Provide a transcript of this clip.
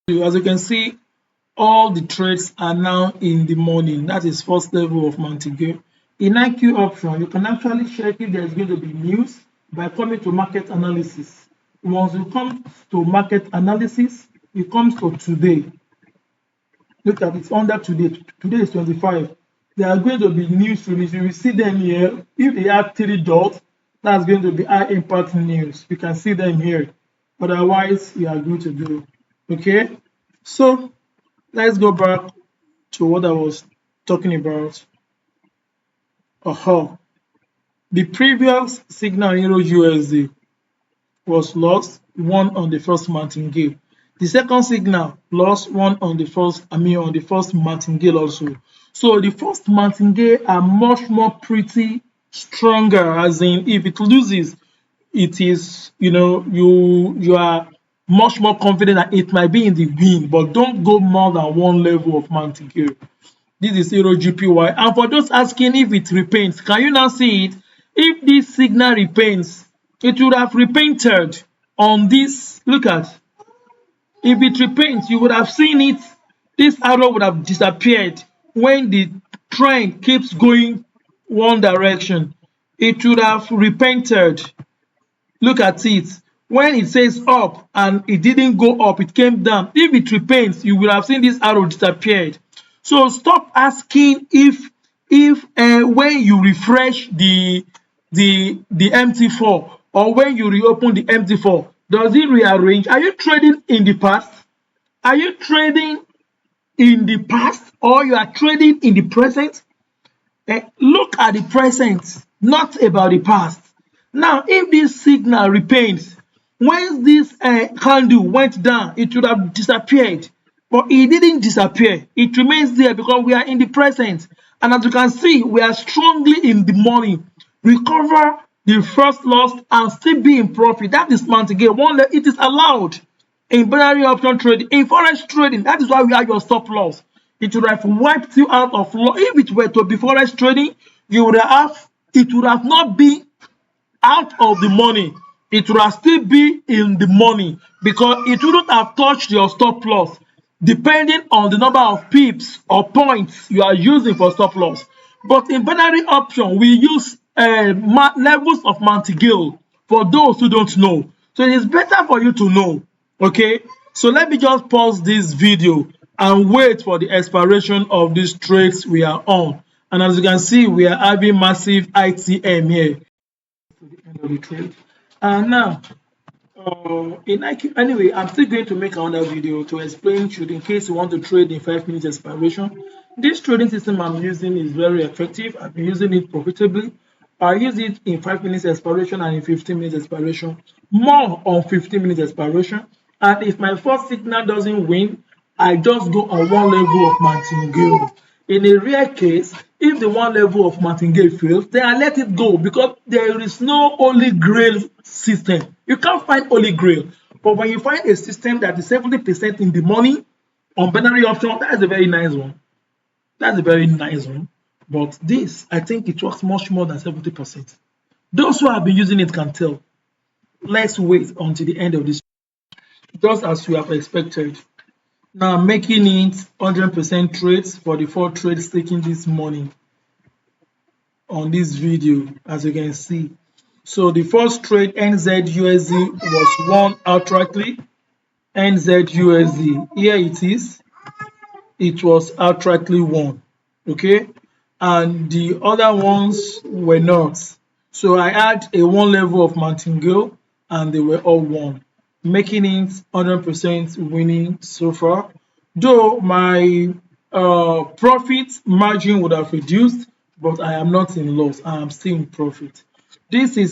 As you can see, all the trades are now in the morning. That is first level of Montague. In IQ option, you can actually check if there's going to be news by coming to market analysis. Once you come to market analysis, it comes to today. Look at it under today. Today is 25. There are going to be news release. You will see them here. If they have 3 dots, that's going to be high impact news. You can see them here. Otherwise, you are good to go. Okay, so let's go back to what I was talking about. The previous signal Euro USD was lost one on the first martingale. The second signal lost one on the first martingale also. So the first martingale are much more pretty stronger, as in if it loses, it is, you are much more confident that it might be in the win, but don't go more than one level of martingale. This is Euro GPY. And for those asking if it repaints, can you now see it? If this signal repaints, it would have repainted on this. Look at, if it repaints, you would have seen it. This arrow would have disappeared when the trend keeps going one direction. It would have repainted. Look at it. When it says up and it didn't go up, it came down. If it repaints, you will have seen this arrow disappeared. So stop asking if when you refresh the MT4 or when you reopen the MT4, does it rearrange? Are you trading in the past? Are you trading in the past or you are trading in the present? Look at the present, not about the past. Now, if this signal repaints, when this candle went down, it would have disappeared. But it didn't disappear. It remains there because we are in the present. And as you can see, we are strongly in the money. Recover the first loss and still be in profit. That is martingale. It is allowed in binary option trading. In forex trading, that is why we have your stop loss. It would have wiped you out of loss. If it were to be forex trading, it would have not been out of the money. It would have still be in the money because it wouldn't have touched your stop loss, depending on the number of pips or points you are using for stop loss. But in binary option, we use levels of martingale for those who don't know. So it is better for you to know. Okay, so let me just pause this video and wait for the expiration of these trades we are on. And as you can see, we are having massive ITM here to the end of the trade. And now, anyway, I'm still going to make another video to explain in case you want to trade in 5 minutes expiration. This trading system I'm using is very effective. I've been using it profitably. I use it in 5 minutes expiration and in 15 minutes expiration, more on 15 minutes expiration. And if my first signal doesn't win, I just go on one level of martingale. In a rare case, if the one level of martingale fails, then I let it go because there is no holy grail system. You can't find holy grail. But when you find a system that is 70% in the money on binary option, that's a very nice one. That's a very nice one. But this, I think it works much more than 70%. Those who have been using it can tell. Let's wait until the end of this, just as we have expected. Now making it 100% trades for the 4 trades taken this morning on this video, as you can see. So the first trade, NZUSD, was won outrightly. NZUSD, here it is. It was outrightly won. Okay, and the other ones were not. So I had a one level of martingale and they were all won, making it 100% winning so far. Though my profit margin would have reduced, but I am not in loss. I am still in profit. This is